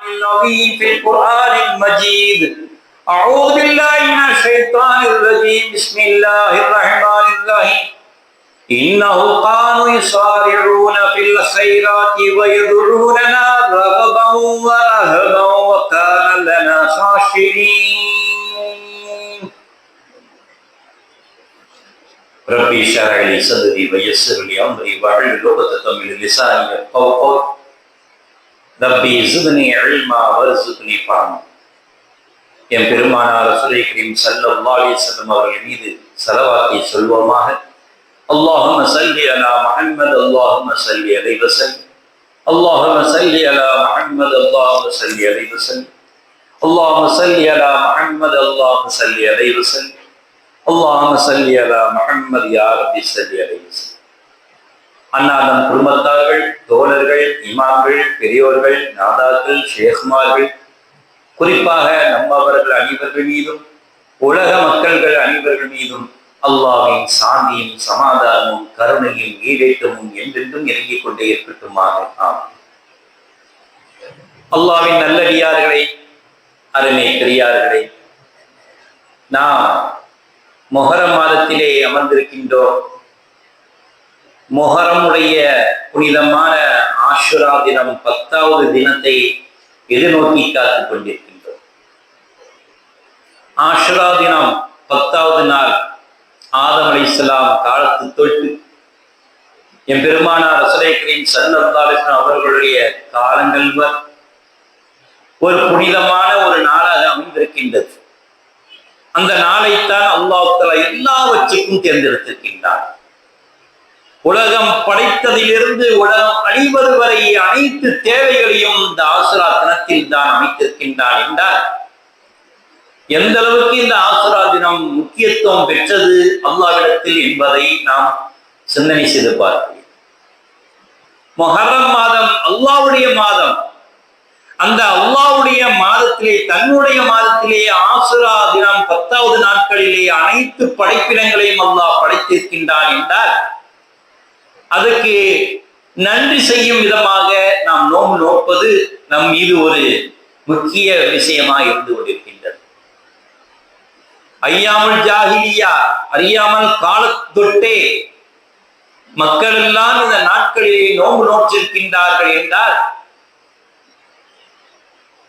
العظيم في القرآن المجيد. أعوذ بالله من الشيطان الرجيم. بسم الله الرحمن الرحيم. إنه كانوا يسارعون في الخيرات ويدعوننا رغبا ورهبا وكان لنا خاشعين. ربي اشرح لي صدري ويسر لي أمري واحلل عقدة من لساني يفقهوا قولي. ரப்பி ஜித்னி இல்மா வர்சுக்னி ஃபஹ்மா. என் பெருமானார் ரசூலை கரீம் ஸல்லல்லாஹு அலைஹி வஸல்லம் அவர்கள் மீது ஸலவாத்தை சொல்வோமாக. அல்லாஹும்ம ஸல்லி அலா முஹம்மத் அல்லாஹும்ம ஸல்லி அலைஹி வஸல்லம். அல்லாஹும்ம ஸல்லி அலா முஹம்மத் அல்லாஹும்ம ஸல்லி அலைஹி வஸல்லம். அல்லாஹும்ம ஸல்லி அலா முஹம்மத் அல்லாஹும்ம ஸல்லி அலைஹி வஸல்லம். அல்லாஹும்ம ஸல்லி அலா முஹம்மத் யா ரப்பி ஸல்லி அலைஹி வஸல்லம். அன்னாதம் குடும்பத்தார்கள், தோழர்கள், இமாம்கள், பெரியோர்கள், நாதாக்கள், ஷேக்மார்கள், குறிப்பாக நம்மவர்கள் அனைவர்கள் மீதும் உலக மக்கள்கள் அனைவர்கள் மீதும் அல்லாஹ்வின் சாந்தியும் சமாதானமும் கருணையும் ஈடேற்றமும் என்றென்றும் இறங்கிக் கொண்டே இருக்கட்டுமாக. ஆமென். அல்லாஹ்வின் நல்லடியார்களை, அருமை பெரியார்களை, நாம் முஹர்ரம் மாதத்திலே அமர்ந்திருக்கின்றோம். முஹர்ரமுடைய புனிதமான ஆஷுரா தினம் 10வது தினத்தை எதிர்நோக்கி காத்துக் கொண்டிருக்கின்றோம். ஆஷுரா தினம் 10வது நாள் ஆதம் அலைஹிஸ்ஸலாம் காலத்து தொட்டு என் பெருமானார் ரசூலை கரீம் ஸல்லல்லாஹு அலைஹி வஸல்லம் அவர்களுடைய காலங்கள் ஒரு புனிதமான ஒரு நாளாக அமைந்திருக்கின்றது. அந்த நாளைத்தான் அல்லாஹ் தஆலா எல்லாவற்றுக்கும் தேர்ந்தெடுத்திருக்கின்றார். உலகம் படைத்ததிலிருந்து உலகம் அழிவது வரை அனைத்து தேவைகளையும் இந்த ஆசுரா தினத்தில் தான் அமைத்திருக்கின்றான் என்றால் எந்த அளவுக்கு இந்த ஆசுரா தினம் முக்கியத்துவம் பெற்றது அல்லாஹ்விடத்தில் என்பதை நாம் சிந்தனை செய்து பார்க்கிறோம். முஹர்ரம் மாதம் அல்லாஹ்வுடைய மாதம். அந்த அல்லாஹ்வுடைய மாதத்திலே, தன்னுடைய மாதத்திலே ஆசுரா தினம் 10வது நாட்களிலே அனைத்து படைப்பினங்களையும் அல்லாஹ் படைத்திருக்கின்றான் என்றால் அதுக்கு நன்றி செய்யும் விதமாக நாம் நோன்பு நோற்பது நம் மீது ஒரு முக்கிய விஷயமாக இருந்து கொண்டிருக்கின்றது. ஐயாமுல் ஜாஹிலியா, அறியாமல் காலத்தொட்டே மக்கள் எல்லாம் இந்த நாட்களிலே நோன்பு நோற்றிருக்கின்றார்கள் என்றால்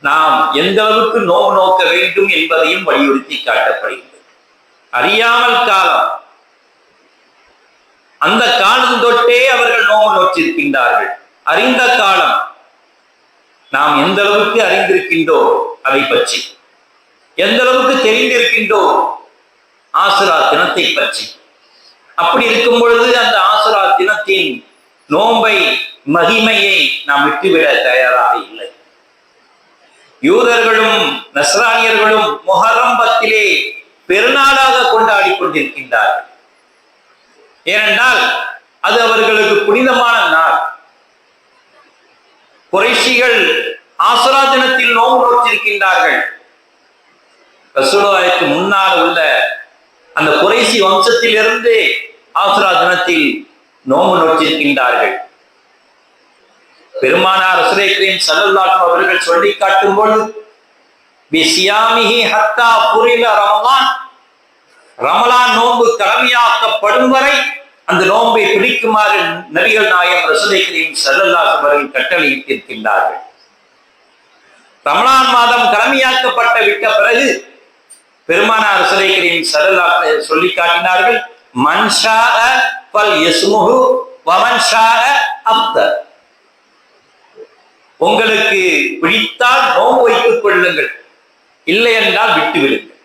நாம் எந்த அளவுக்கு நோன்பு நோக்க வேண்டும் என்பதையும் வலியுறுத்தி காட்டப்படுகிறது. அறியாமல் காலம், அந்த காலம் தொட்டே அவர்கள் நோன்பு நோற்றிருக்கின்றார்கள். அறிந்த காலம், நாம் எந்த அளவுக்கு அறிந்திருக்கின்றோம் அதை பற்றி, எந்த அளவுக்கு தெரிந்திருக்கின்றோம் ஆசுரா தினத்தை பற்றி. அப்படி இருக்கும் பொழுது அந்த ஆசுரா தினத்தின் நோன்பை மகிமையை நாம் விட்டுவிட தயாராக இல்லை. யூதர்களும் நஸ்ரானியர்களும் முஹர்ரம் 10 பெருநாளாக கொண்டாடி கொண்டிருக்கின்றார்கள். ஏனென்றால் அது அவர்களுக்கு புனிதமான நாள். குறைஷிகள் ஆசுரா தினத்தில் நோன்பு நோற்றிருக்கின்றார்கள். ரசூலுல்லாஹ்வுக்கு முன்னால் உள்ள அந்த குறைஷி வம்சத்திலிருந்து ஆசுரா தினத்தில் நோன்பு நோற்றிருக்கின்றார்கள். பெருமானார் ரசூலை கரீம் ஸல்லல்லாஹு அலைஹி அவர்கள் சொல்லி காட்டும் பொழுது பிஸியாமிஹி ஹத்தா புரில ரமலான், ரமலான் நோன்பு கடமையாக்கப்படும் வரை அந்த நோன்பை பிடிக்குமாறு நபிகள் நாயகம் ரசூலை கரீம் ஸல்லல்லாஹு அலைஹி அவர்கள் கட்டளையிட்டிருக்கின்றார்கள். ரமலான் மாதம் கடமையாக்கப்பட்ட விட்ட பிறகு பெருமானார் ரசூலை கரீம் ஸல்லல்லாஹு அலைஹி சொல்லி காட்டினார்கள், மன் ஷாஅ ஃபல்யஸ்முஹு வ மன் ஷாஅ அஃப்தர். உங்களுக்கு பிடித்தால் நோன்பு வைத்துக் கொள்ளுங்கள், இல்லை என்றால் விட்டுவிடுங்கள்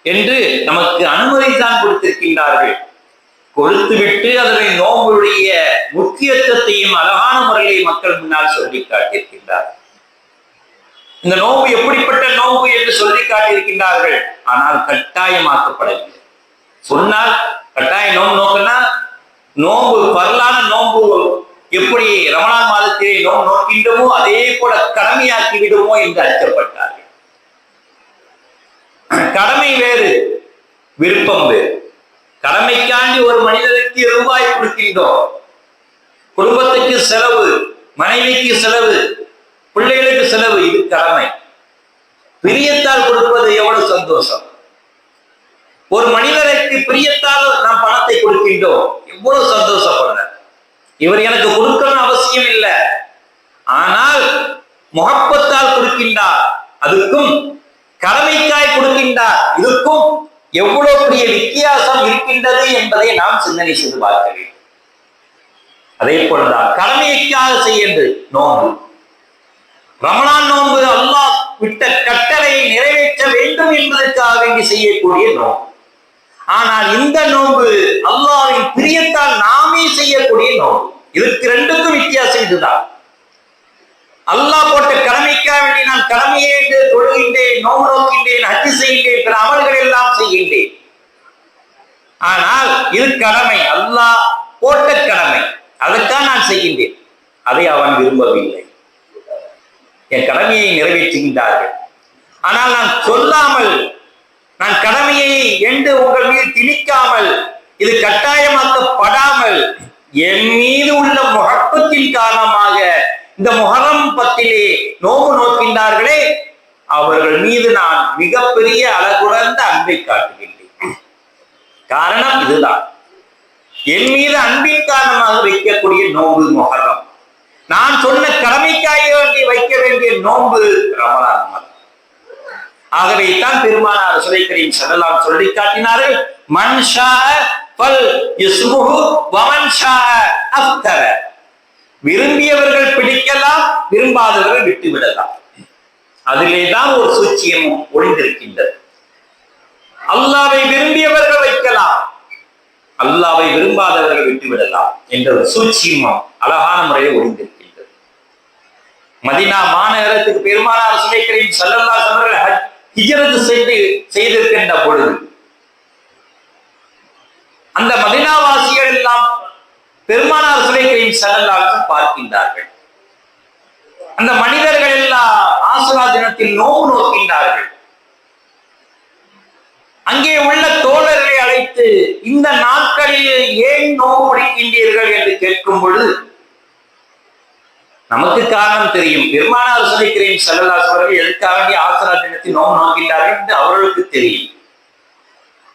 என்று நமக்கு அனுமதி தான் கொடுத்திருக்கின்றார்கள். கொடுத்துவிட்டு அதனை நோன்புடைய முக்கியத்துவத்தையும் அழகான முறையை மக்கள் முன்னால் சொல்லி காட்டியிருக்கின்றார்கள். இந்த நோன்பு எப்படிப்பட்ட நோன்பு என்று சொல்லி காட்டியிருக்கின்றார்கள். ஆனால் கட்டாயமாக்கப்படவில்லை. சொன்னால் கட்டாய நோன்பு நோக்கினா நோன்பு பரலான நோன்பு எப்படி ரமலான் மாதத்திலே நோன்பு நோக்கின்றமோ அதே போல கடமையாக்கி விடுமோ என்று அழைக்கப்பட்டார்கள். கடமை வேறு, விருப்பம் வேறு. கடமைக்காண்டி ஒரு மனிதனுக்கு ரூபாய் கொடுக்கின்றோம், குடும்பத்துக்கு செலவு, மனைவிக்கு செலவு, பிள்ளைகளுக்கு செலவு, இது கடமை. பிரியத்தால் கொடுப்பது எவ்வளவு சந்தோஷம். ஒரு மனிதருக்கு பிரியத்தால் நாம் பணத்தை கொடுக்கின்றோம், எவ்வளவு சந்தோஷப்படுற. இவர் எனக்கு கொடுக்கணும் அவசியம் இல்லை, ஆனால் முகப்பத்தால் கொடுக்கின்றார், அதுக்கும் கடமைக்காய் கொடுக்கின்றார், இதுக்கும் எவ்வளவு பெரிய வித்தியாசம் இருக்கின்றது என்பதை நாம் சிந்தனை செய்து பார்க்க வேண்டும். அதே போலதான் கடமைக்காக செய்யது நோன்பு. ரமலான் நோன்பு அல்லாஹ் விட்ட கட்டளையை நிறைவேற்ற வேண்டும் என்பதற்காக வேண்டி செய்யக்கூடிய நோன்பு. ஆனால் இந்த நோன்பு அல்லாஹ்வின் பிரியத்தால் நாமே செய்யக்கூடிய நோன்பு. இதுக்கு ரெண்டுக்கும் வித்தியாசம் இதுதான். அல்லாஹ் போட்ட கடமைக்காக வேண்டி நான் கடமையே என்று தொழுகின்றேன், நோன்பு நோக்கின்றேன், ஹஜ் செய்கின்றேன், பிற அமல்கள் எல்லாம் செய்கின்றேன். ஆனால் இது கடமை, அல்லாஹ் போட்ட கடமை, அதைத்தான் நான் செய்கின்றேன். அதை அவன் விரும்பவில்லை. என் கடமையை நிறைவேற்றுகின்றார்கள், ஆனால் நான் சொல்லாமல், நான் கடமையை என்று உங்கள் மீது திணிக்காமல், இது கட்டாயமாக்கப்படாமல் என் மீது உள்ள முகப்பத்தின் காரணமாக இந்த முஹர்ரம் 10 நோன்பு நோக்கின்றார்களே, அவர்கள் மீது நான் மிகப்பெரிய அளவுடந்த அன்பை காட்டுகின்றேன். காரணம் இதுதான். என் மீது அன்பின் காரணமாக வைக்கக்கூடிய நோன்பு முஹர்ரம். நான் சொன்ன கடமைக்காக வேண்டி வைக்க வேண்டிய நோன்பு ரமலான். ஆகவே தான் பெருமானார் ரசூலுல்லாஹி கரீம் ஸல்லல்லாஹு அலைஹி சொல்லி காட்டினார்கள், மன் ஷாஅ ஃபல் யஸ்முஹு வ மன் ஷாஅ அஃப்தர. விரும்பியவர்கள் பிடிக்கலாம், விரும்பாதவர்கள் விட்டு விடலாம். அதிலே தான் ஒரு சூட்சியமும் ஒளிந்திருக்கின்றது. அல்லாஹ்வை விரும்பியவர்கள் வைக்கலாம், அல்லாஹ்வை விரும்பாதவர்கள் விட்டு விடலாம் என்ற ஒரு சூட்சியமும் அழகான முறையில் ஒளிந்திருக்கின்றது. மதீனா மாநகரத்துக்கு பெருமானார் ரசூலுல்லாஹி கரீம் ஸல்லல்லாஹு அலைஹி வஸல்லம் ஹிஜ்ரத் செய்திருக்கின்ற பொழுது அந்த மதீனாவாசிகள் எல்லாம் பெருமானார் ரசூலுல்லாஹி கரீம் ஸல்லல்லாஹு அலைஹி வஸல்லம் பார்க்கின்றார்கள். அந்த மனிதர்கள் எல்லாம் ஆசுரா தினத்தில் நோன்பு நோக்கின்றார்கள். அங்கே உள்ள தோழர்களை அழைத்து, இந்த நாட்களில் ஏன் நோன்பு பிடிக்கின்றீர்கள் என்று கேட்கும் பொழுது நமக்கு காரணம் தெரியும். பெருமானார் ரசூலுல்லாஹி கரீம் ஸல்லல்லாஹு அலைஹி வஸல்லம் எதற்காக வேண்டிய ஆசுரா தினத்தில் நோன்பு நோக்கின்றார்கள் என்று அவர்களுக்கு தெரியும்.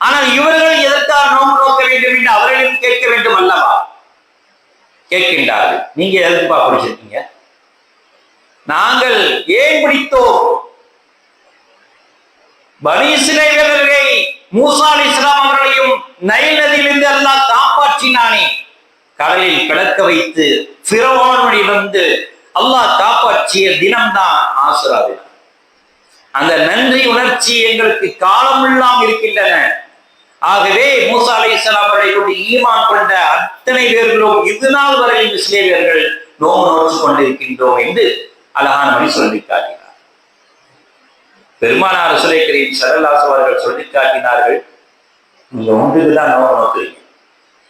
ஆனால் இவர்கள் எதற்காக நோன்பு நோக்க வேண்டும் என்று அவர்களும் கேட்க வேண்டும் அல்லவா? கேட்கின்றார்கள், நீங்க எதற்குப்பா பிடிச்சிருக்கீங்க? நாங்கள் ஏன் பிடித்தோம்? பனி இஸ்ரவேலர்களை மூசா அலைஹிஸ்ஸலாம் அவர்களையும் நைல் நதியிலிருந்து அல்லாஹ் காப்பாற்றினானே, கடலில் கிடக்க வைத்து ஃபிரௌனிடமிருந்து அல்லாஹ் காப்பாற்றிய தினம்தான் ஆசுரா தினம். அந்த நன்றி உணர்ச்சி எங்களுக்கு காலமெல்லாம் இருக்கின்றன. ஆகவே மூசா அலைஹிஸ்ஸலாம் அவர்களை கொண்டு ஈமான் கொண்ட அத்தனை பேர்களும் இது நாள் வரையில் இஸ்லாமியர்கள் நோன்பு நோற்று கொண்டிருக்கின்றோம் என்று அழகான வழி சொல்லி காட்டினார். பெருமானார் ரசூலுல்லாஹி கரீம் ஸல்லல்லாஹு அலைஹி அவர்கள் சொல்லி காட்டினார்கள், நீங்க ஒன்றுக்குதான் நோன்பு நோக்குறீங்க,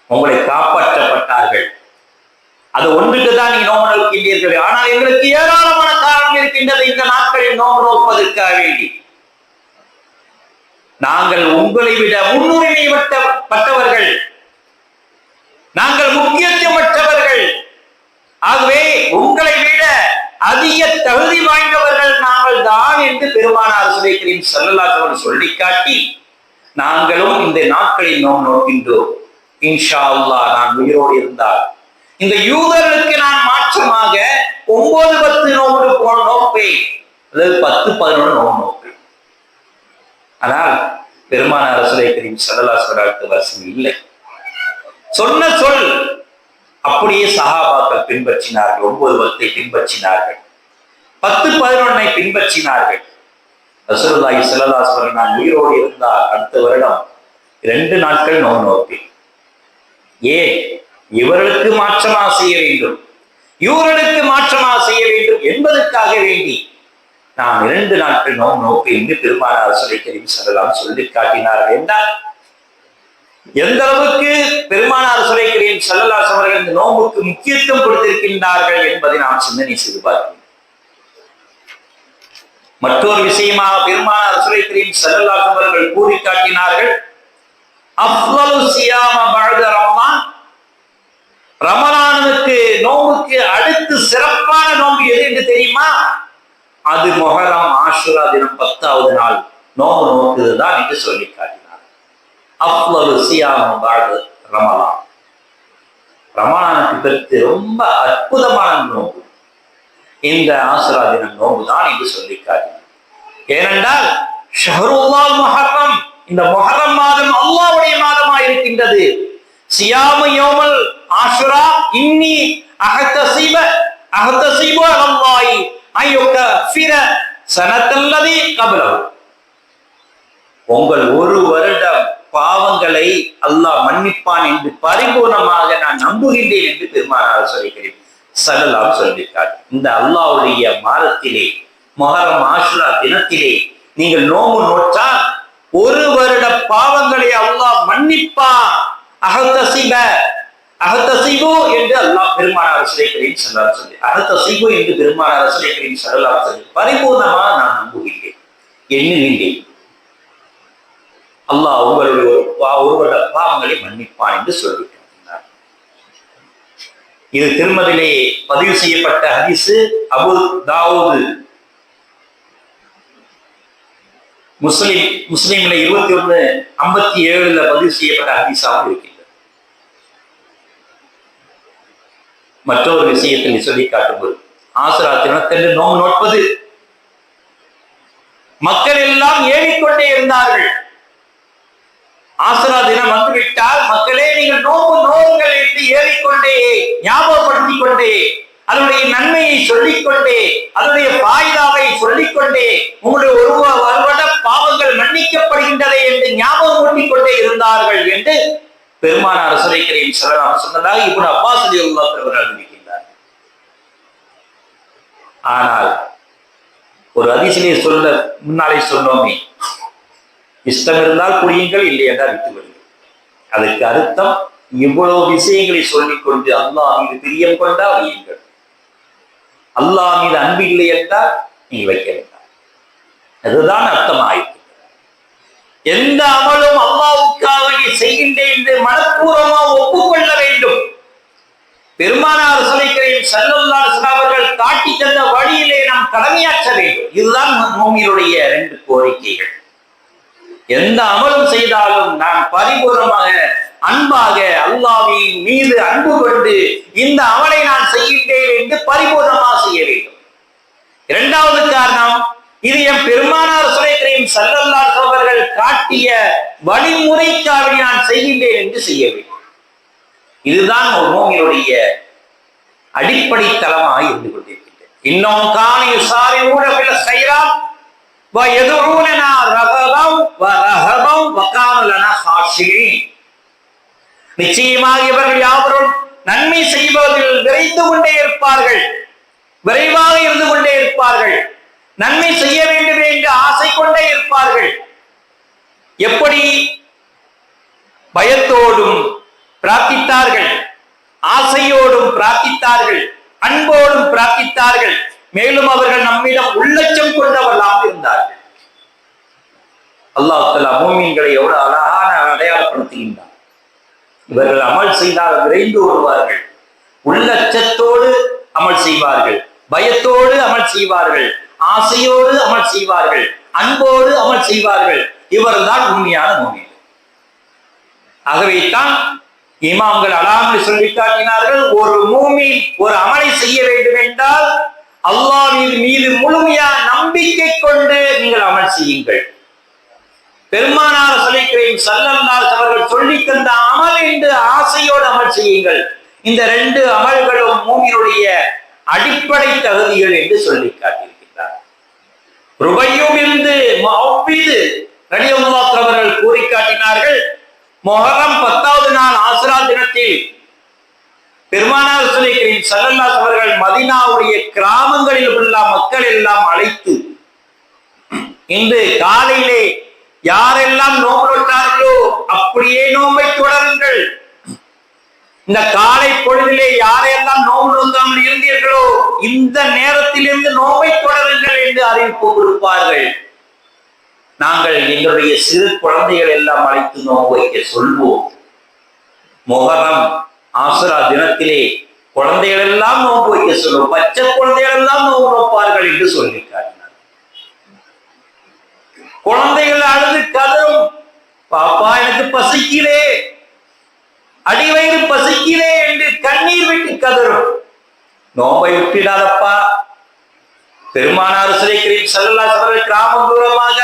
உங்களை காப்பாற்றப்பட்டார்கள், அது ஒன்றுக்கு தான் நீங்க நோன்பு நோக்கின்றீர்கள். ஆனால் எங்களுக்கு ஏராளமான காரணம் இருக்கின்றது இந்த நாட்களில் நோன்பு நோக்குவதற்காக வேண்டி. நாங்கள் உங்களை விட முன்னுரிமை பட்டவர்கள், நாங்கள் முக்கியத்துவமற்றவர்கள், ஆகவே உங்களை விட அதிக தகுதி வாய்ந்தவர்கள் நாங்கள் தான் என்று பெருமானார் ரசூலுல்லாஹி கரீம் ஸல்லல்லாஹு அலைஹி வஸல்லம் சொல்லி காட்டி, நாங்களும் இந்த நாட்களில் நோன்பு நோக்கின்றோம். இன்ஷா அல்லாஹ் நான் உயிரோடு இருந்தால் இந்த யூதர்களுக்கு நான் மாற்றமாக 9-10 நோன்பு நோப்பேன், அதாவது 10-11 நோன்பு நோப்பேன். ஆனால் பெருமானார் ரசூலுல்லாஹி கரீம் ஸல்லல்லாஹு அலைஹி வஸல்லம் வசம் இல்லை. சொன்ன சொல் அப்படியே சஹாபாக்கள் பின்பற்றினார்கள். 9-10 பின்பற்றினார்கள், 10-11 பின்பற்றினார்கள். ரசூலுல்லாஹி ஸல்லல்லாஹு அலைஹி வஸல்லம் நான் உயிரோடு இருந்தால் அடுத்த வருடம் 2 நாட்கள் நோன்பு நோப்பேன். ஏன் இவர்களுக்கு மாற்றமா செய்ய வேண்டும், இவர்களுக்கு மாற்றமா செய்ய வேண்டும் என்பதற்காக வேண்டி நான் 2 நாட்கள் நோன்பு நோப்பேன் என்று பெருமானார் ரசூலுல்லாஹி கரீம் ஸல்லல்லாஹு அலைஹி வஸல்லம் சொல்லி காட்டினார்கள் என்றால் எந்த அளவுக்கு பெருமானார் ரசூலுல்லாஹி கரீம் ஸல்லல்லாஹு அலைஹி வஸல்லம் இந்த நோன்புக்கு முக்கியத்துவம் கொடுத்திருக்கின்றார்கள் என்பதை நாம் சிந்தனை செய்து பார்க்கிறோம். மற்றொரு விஷயமாக பெருமானார் ரசூலுல்லாஹி கரீம் ஸல்லல்லாஹு அலைஹி வஸல்லம் அவர்கள் கூறி காட்டினார்கள், அஃலலு ஸியாம பஅத ரமலான், ரமலானுக்கு நோன்புக்கு அடுத்து சிறப்பான நோன்பு எது என்று தெரியுமா? அது மொஹரம் ஆஷுரா தினம் 10வது நாள் நோம்பு நோக்குதுதான் என்று சொல்லி காட்டினார். அஃலலு சியாமு பஅத ரமலான், ரமலானுக்கு பிறகு ரொம்ப அற்புதமான நோம்பு இந்த ஆஷுரா தினம் நோம்பு தான் என்று சொல்லி காட்டினார். ஏனென்றால் ஷஹ்ருல்லாஹ் முஹர்ரம், இந்த முஹர்ரம் மாதம் அல்லாஹ்வுடைய மாதமாக இருக்கின்றது. சியாமு யௌமல் ஆஷுரா இன்னி அஹ்தஸிபு அலல்லாஹி அய்யுகஃபிர ஸனத்தல்லதி கப்லஹு, உங்கள் ஒரு வருட பாவங்களை அல்லாஹ் மன்னிப்பான் என்று பரிபூர்ணமாக நான் நம்புகின்றேன் என்று பெருமானார் சொல்லிக்கிறேன் ஸல்லல்லாஹு அலைஹி வஸல்லம். இந்த அல்லாஹ்வுடைய மாதத்திலே முஹர்ரம் ஆஷுரா தினத்திலே நீங்கள் நோம்பு நோற்றால் ஒரு வருட பாவங்களை அல்லாஹ் மன்னிப்பான். அஹ்தஸிபு என்று அல்லாஹ் பெருமானார் சொல்லிக்கிறேன் ஸல்லல்லாஹு அலைஹி வஸல்லம். அஹ்தஸிபு என்று பெருமானார் சொல்லிக்கிறேன் ஸல்லல்லாஹு அலைஹி வஸல்லம். பரிபூர்ணமாக நான் நம்புகின்றேன், எண்ணுகின்றேன், அல்லாஹ் உங்களுடைய ஒரு வருட பாவங்களை மன்னிப்பான் என்று சொல்லிட்டார். இது திருமதியிலே பதிவு செய்யப்பட்ட ஹதீஸ். அபூ தாவூத் முஸ்லிம்ல 2157 பதிவு செய்யப்பட்ட ஹதீஸாகவும் இருக்கின்றது. மற்றொரு விஷயத்தில் சொல்லி காட்டும்போது ஆசுரா தினத்தன்று நோம்பு நோட்பது, மக்கள் எல்லாம் ஏறிக்கொண்டே இருந்தார்கள். ஆசுரா தினம் வந்துவிட்டால் மக்களே நீங்கள் நோம்பு நோவுங்கள் என்று ஏறிக்கொண்டே ஞாபகப்படுத்திக் கொண்டே அதனுடைய நன்மையை சொல்லிக்கொண்டே அதனுடைய பாய்தாவை சொல்லிக்கொண்டே உங்களுடைய ஒரு வருட பாவங்கள் மன்னிக்கப்படுகின்றதை என்று ஞாபகம் ஊட்டிக் கொண்டே இருந்தார்கள் என்று பெருமானார் ஸல்லல்லாஹு சொன்னதாக இப்னு அப்பாஸ் ரலியல்லாஹு அன்ஹு அறிவிக்கின்றார். ஆனால் ஒரு ஹதீஸிலே சொல்ல முன்னாலே சொன்னோமே, இஷ்டம் இருந்தால் புரியுங்கள், இல்லை என்றால் விட்டு விடுங்கள். அதுக்கு அர்த்தம் இவ்வளவு விஷயங்களை சொல்லிக் கொண்டு அல்லாஹ் மீது பிரியம் கொண்டால் வையுங்கள், அல்லாஹ் மீது அன்பு இல்லை என்றால் நீ வைக்க வேண்டாம். அதுதான் அர்த்தமாயிற்று. எந்த அமலும் அல்லாஹ்வுக்காக நீ செய்கின்றேன் என்று மனப்பூர்வமாக ஒப்புக்கொள்ள வேண்டும். பெருமானார் ஸல்லல்லாஹு அலைஹி வஸல்லம் அவர்கள் காட்டி தந்த வழியிலே நாம் கடமையாற்ற வேண்டும். இதுதான் மூமினுடைய 2 கோரிக்கைகள். எந்த அமலும் செய்தாலும் நான் பரிபூர்ணமாக அன்பாக அல்லாஹ்வின் மீது அன்பு கொண்டு இந்த அமலை நான் செய்கின்றேன் என்று பரிபூர்ணமாக செய்ய வேண்டும். இரண்டாவது காரணம், இது என் பெருமானார் ஸல்லல்லாஹு அலைஹி வஸல்லம் அவர்கள் காட்டிய வழிமுறைக்காக நான் செய்கின்றேன் என்று செய்ய வேண்டும். இதுதான் ஒரு மூமினுடைய அடிப்படை தளமாக இருந்து கொண்டிருக்கின்றது. இன்னும் கான யுஸாரிஊன ஃபில் கைராத் வ யதுஊனனா ரகபம் வ ரஹபம் வ கான லனா ஹாஷிரீன். நிச்சயமாக இவர்கள் யாவரும் நன்மை செய்வதில் விரைந்து கொண்டே இருப்பார்கள், விரைவாக இருந்து கொண்டே இருப்பார்கள், நன்மை செய்ய வேண்டும் என்று ஆசை கொண்டே இருப்பார்கள். எப்படி? பயத்தோடும் பிரார்த்தித்தார்கள், ஆசையோடும் பிரார்த்தித்தார்கள், அன்போடும் பிரார்த்தித்தார்கள். மேலும் அவர்கள் நம்மிடம் உள்ளச்சம் கொண்டவர்களாக இருந்தார்கள். அல்லாஹ் தஆலா மூமின்களை எவ்வளவு அழகான அடையாளப்படுத்துகின்றார். இவர்கள் அமல் செய்தால் விரைந்து வருவார்கள், உள்ளச்சத்தோடு அமல் செய்வார்கள், பயத்தோடு அமல் செய்வார்கள், ஆசையோடு அமல் செய்வார்கள், அன்போடு அமல் செய்வார்கள். இவர்தான் உண்மையான மூமின். ஆகவே தான் இமாம்கள் அழகாக சொல்லி காட்டினார்கள், ஒரு மூமின் ஒரு அமலை செய்ய வேண்டும் என்றால் அல்லாஹ்வின் மீது முழுமையான நம்பிக்கை கொண்டு நீங்கள் அமல் செய்யுங்கள். பெருமானார் ஸல்லல்லாஹு அலைஹி அவர்கள் சொல்லி தந்த அமல் என்று ஆசையோடு அமல் செய்யுங்கள். இந்த 2 அமல்களும் மூமினுடைய அடிப்படை தகுதிகள் என்று சொல்லி காட்டியிருக்கிறார். ருபையும் இருந்து மௌபிது ரலியல்லாஹு அவர்கள் கூறி காட்டினார்கள், முஹர்ரம் 10வது நாள் ஆசுரா தினத்தில் பெருமானார் ஸல்லல்லாஹு அலைஹி அவர்கள் மதீனாவுடைய கிராமங்களில் உள்ள மக்கள் எல்லாம் அழைத்து, இன்று காலையிலே யாரெல்லாம் நோன்பு நோட்டார்களோ அப்படியே நோன்பை தொடருங்கள், இந்த காலை பொழுதிலே யாரெல்லாம் நோன்பு நோக்காமல் இருந்தீர்களோ இந்த நேரத்திலிருந்து நோன்பை தொடருங்கள் என்று அறிவிப்பு கொடுப்பார்கள். நாங்கள் எங்களுடைய சிறு குழந்தைகள் எல்லாம் அழைத்து நோன்பு வைக்க சொல்வோம். முஹர்ரம் ஆசுரா தினத்திலே குழந்தைகள் எல்லாம் நோன்பு வைக்க சொல்லுவோம், பச்சை குழந்தைகள் எல்லாம் நோன்பு நோப்பார்கள் என்று சொல்லியிருக்கார்கள். பாப்பா எனக்கு பசிக்கிறே, அடிவயிறு பசிக்கிறே என்று கண்ணீர் விட்டு கதறும். நோம்பை விட்டுடாதப்பா. பெருமானார் ஸல்லல்லாஹு அலைஹி வஸல்லம் கிராமம் தூரமாக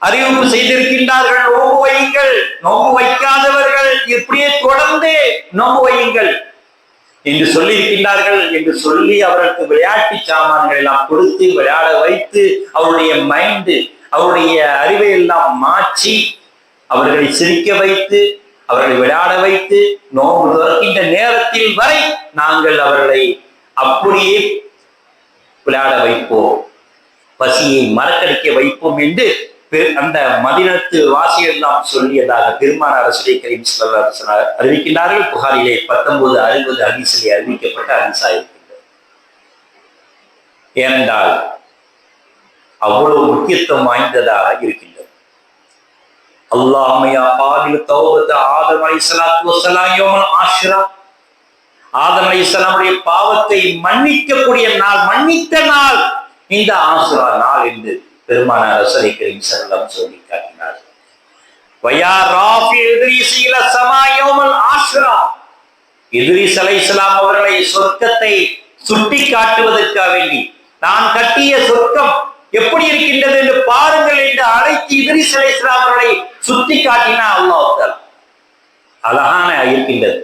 அறிவிப்பு செய்திருக்கின்றார்கள், நோம்பு வையுங்கள், நோம்பு வைக்காதவர்கள் இப்படியே தொடர்ந்து நோம்பு வையுங்கள் என்று சொல்லி இருக்கின்றார்கள் என்று சொல்லி அவர்களுக்கு விளையாட்டு சாமான்கள் எல்லாம் கொடுத்து விளையாட வைத்து அவருடைய மைண்டு, அவருடைய அறிவை எல்லாம் மாற்றி அவர்களை சிரிக்க வைத்து அவர்களை விளையாட வைத்து நோன்பு துறக்கின்ற நேரத்தில் வரை நாங்கள் அவர்களை அப்படியே விளையாட வைப்போம், பசியை மறக்கடிக்க வைப்போம் என்று அந்த மதீனத்து வாசிகள் எல்லாம் சொல்லியதாக பெருமானார் ஸல்லல்லாஹு அலைஹி வஸல்லம் அறிவிக்கின்றார்கள். புகாரிலே 1960 ஹதீஸிலே அறிவிக்கப்பட்ட ஹதீஸா இருக்கின்றது. ஏனென்றால் அவ்வளவு முக்கியத்துவம் வாய்ந்ததாக இருக்கின்றது. அல்லாஹும்ம யா காபில் தௌபத் ஆதம் அலைஹிஸ்ஸலாத்து வஸ்ஸலாம் யௌமுல் ஆஷுரா. ஆதம் அலைஹிஸ்ஸலாமுடைய பாவத்தை மன்னிக்கக்கூடிய நாள், மன்னித்த நாள் இந்த ஆஷுரா நாள் என்று பெருமானார் ஸல்லல்லாஹு அலைஹி வஸல்லம் சொல்லி காட்டினார். வயா ராஃபி இத்ரீஸ் இல ஸமா யௌமுல் ஆஷுரா. இத்ரீஸ் அலைஹிஸ்ஸலாம் அவர்களை சொர்க்கத்தை சுட்டி காட்டுவதற்காக வேண்டி நான் கட்டிய சொர்க்கம் எப்படி இருக்கின்றது என்று பாருங்கள் என்று அழைத்து இத்ரீஸ் அலைஹிஸ்ஸலாம் அவர்களை சுட்டி காட்டினார் அல்லாஹ் தஆலா. அழகான இருக்கின்றது.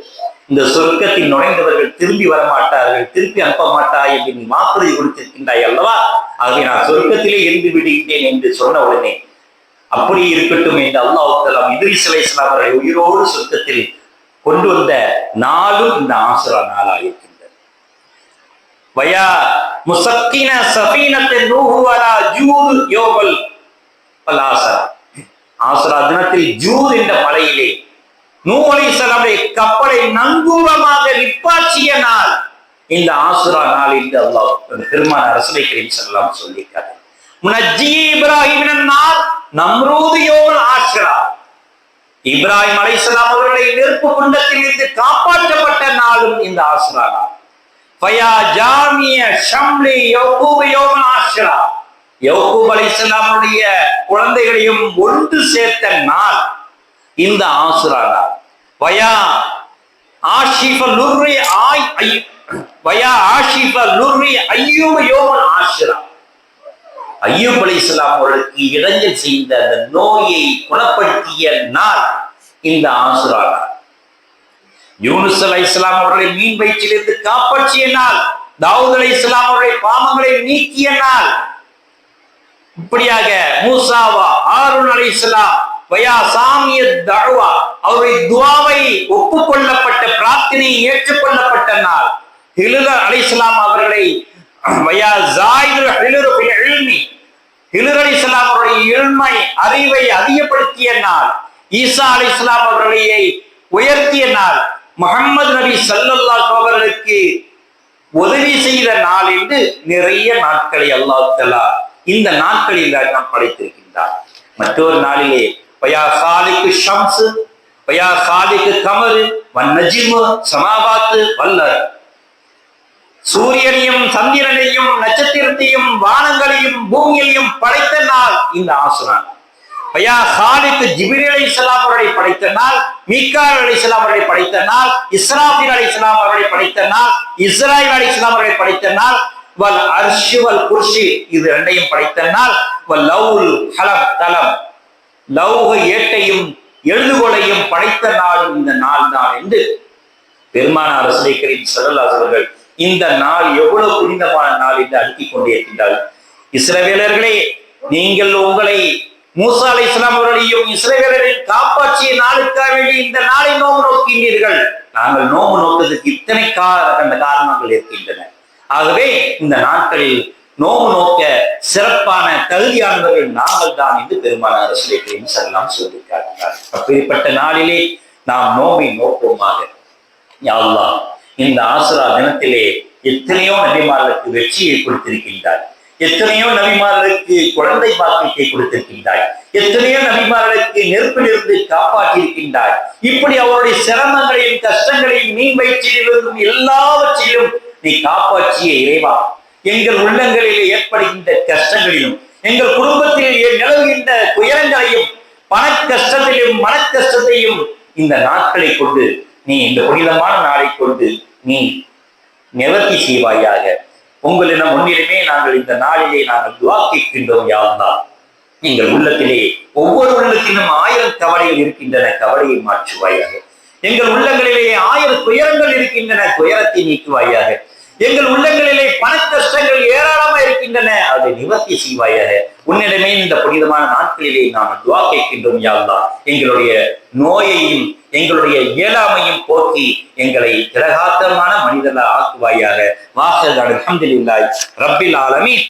இந்த சொர்க்கத்தில் நுழைந்தவர்கள் திரும்பி வரமாட்டார்கள், திருப்பி அனுப்ப மாட்டாய் என்று நீ வாக்குறுதி கொடுத்திருக்கின்றாய் அல்லவா, ஆகவே நான் சொர்க்கத்திலே இருந்து விடுகின்றேன் என்று சொன்ன உடனே அப்படி இருக்கட்டும் என்று அல்லாஹ் தஆலா இத்ரீஸ் அலைஹிஸ்ஸலாம் அவர்களை உயிரோடு சொர்க்கத்தில் கொண்டு வந்த நாளும் இந்த ஆஷுரா நாளாக இருக்கின்றது. வயா முஸக்கின ஸஃபீனத்து நூஹு அலா ஜூத் யௌமல் ஆஷுரா. ஆஷுரா தினத்தில் ஜூத் என்ற மலையிலே நூஹ் அலைஹிஸ்ஸலாமுடைய கப்பலை நங்கூரமாக நிப்பாட்டிய நாள் இந்த ஆஷுரா நாள் என்று அல்லாஹ் பெருமானார் ஸல்லல்லாஹு அலைஹி வஸல்லம் சொல்லியிருக்கார். முனஜ்ஜி இப்ராஹீம் மினன் நார் நம்ரூத் யௌமுல் ஆஷுரா. இப்ராஹிம் அலைஹிஸ்ஸலாம் அவர்களை நெருப்பு குண்டத்தில் இருந்து காப்பாற்றப்பட்ட நாளும் இந்த ஆஷுரா நாள். ஃபயா ஜாமிய ஷம்லி யக்கூப் யௌமுல் ஆஷுரா. யக்கூப் அலைஹிஸ்ஸலாமுடைய குழந்தைகளையும் ஒன்று சேர்த்த நாள் இந்த ஆஷுரா நாள். வயா ஆஷிஃப லுர்ரி அய்யூப் யௌமுல் ஆஷுரா. அய்யூப் அலைஹிஸ்ஸலாம் அவர்களுக்கு இடைஞ்சல் செய்த அந்த நோயை குணப்படுத்திய நாள் இந்த ஆஷுரா நாள். யூனுஸ் அலைஹிஸ்ஸலாம் அவர்களை மீன் வயிற்றிலிருந்து காப்பாற்றிய நாள், தாவூத் அலைஹிஸ்ஸலாம் அவருடைய பாவங்களை நீக்கிய நாள். இப்படியாக மூசாவா ஹாரூன் அலைஹிஸ்ஸலாம் வயா சாமிய தஅவா அவருடைய துஆவை ஒப்புக்கொள்ளப்பட்ட பிரார்த்தனை ஏற்றுக்கொள்ளப்பட்ட நாள். ஹிலர் அலைஹிஸ்ஸலாம் அவர்களை வயா ஜாயிது ஹிலர் ஃபில் இல்மி, ஹிலர் அலைஹிஸ்ஸலாம் அவருடைய இல்மை அறிவை அதிகப்படுத்திய நாள். ஈசா அலைஹிஸ்ஸலாம் அவர்களை உயர்த்திய நாள். முஹம்மது நபி ஸல்லல்லாஹு அலைஹி அவர்களுக்கு உதவி செய்த நாள் என்று நிறைய நாட்களை அல்லாஹ் தஆலா இந்த நாட்களில் நாம் படைத்திருக்கின்றார். மற்றொரு நாளிலே வயா சாலிக்கு ஷம்ஸ் வயா சாலிக்கு கமரு வன்னஜிமு சமாவாத்து வல்லர். சூரியனையும் சந்திரனையும் நட்சத்திரத்தையும் வானங்களையும் பூமியையும் படைத்த நாள் இந்த ஆஷுரா. வயா சாலிக்கு ஜிப்ரீல் அலைஹிஸ்ஸலாம் அவர்களை படைத்த நாள், மீகாயில் அலைஹிஸ்ஸலாம் அவர்களை படைத்த நாள், இஸ்ராஃபீல் அலைஹிஸ்ஸலாம் அவர்களை படைத்த நாள், இஸ்ராயில் அலைஹிஸ்ஸலாம் அவர்களை படைத்த நாள், வல் அர்ஷ் வல் குர்சி இது இரண்டையும் படைத்த நாள், வல் லவ்ல் கலம் தலம் லௌக ஏட்டையும் எழுதுகோலையும் படைத்த நாள் இந்த நாள் தான் என்று பெருமானார் ஸல்லல்லாஹு அலைஹி அவர்கள் இந்த நாள் எவ்வளவு புனிதமான நாள் என்று அடுக்கிக் கொண்டே இருக்கின்றார்கள். இஸ்ரவேலர்களே, நீங்கள் உங்களை மூசா அலைஹிஸ்ஸலாம் அவர்களையும் இஸ்ரவேலரையும் காப்பாற்றிய நாளுக்காக வேண்டி இந்த நாளை நோம்பு நோக்கின்றீர்கள். நாங்கள் நோம்பு நோக்குவதற்கு இத்தனை காரணங்கள் இருக்கின்றன. ஆகவே இந்த நாட்களில் நோம்பு நோக்க சிறப்பான தகுதியானவர்கள் நாங்கள் தான் என்று பெருமானார் ஸல்லல்லாஹு சொல்லி காட்டினார். அப்படிப்பட்ட நாளிலே நாம் நோம்பை நோக்குவோமாக. யா அல்லாஹ், இந்த ஆஷுரா தினத்திலே எத்தனையோ நபிமார்களுக்கு வெற்றியை கொடுத்திருக்கின்றார், எத்தனையோ நபிமார்களுக்கு குழந்தை பாக்கியத்தை கொடுத்திருக்கின்றாய், எத்தனையோ நபிமார்களுக்கு நெருப்பிலிருந்து காப்பாற்றியிருக்கின்றாய். இப்படி அவருடைய சிரமங்களையும் கஷ்டங்களையும் மீன் வயிற்றிலிருந்தும் எல்லாவற்றிலும் நீ காப்பாற்றிய இறைவா, எங்கள் உள்ளங்களிலே ஏற்படுகின்ற கஷ்டங்களிலும் எங்கள் குடும்பத்தில் நிலவுகின்ற துயரங்களையும் பண கஷ்டத்திலும் மன கஷ்டத்தையும் இந்த நாட்களை கொண்டு நீ இந்த புனிதமான நாளை கொண்டு நீ நிவர்த்தி செய்வாயாக. உங்களிடம் முன்னிலுமே நாங்கள் இந்த நாளிலே நாங்கள் துவா கேட்கின்றோம். யா அல்லாஹ், எங்கள் உள்ளத்திலே ஒவ்வொரு உள்ளத்திலும் 1000 கவலைகள் இருக்கின்றன, கவலையை மாற்றுவாயாக. எங்கள் உள்ளங்களிலே 1000 துயரங்கள் இருக்கின்றன, துயரத்தை நீக்குவாயாக. எங்கள் உள்ளங்களிலே பண கஷ்டங்கள் ஏராளமாக இருக்கின்றன, அதை நிவர்த்தி செய்வாயாக. உன்னிடமே இந்த புனிதமான நாட்களிலே நாம் துவா கேட்கின்றோம். யா அல்லாஹ், எங்களுடைய நோயையும் எங்களுடைய இயலாமையும் போக்கி எங்களை திரகாத்தமான மனிதர்களாக ஆக்குவாயாக. வாசல் அல்ஹம்துலில்லாஹ் ரப்பில் ஆலமீன்.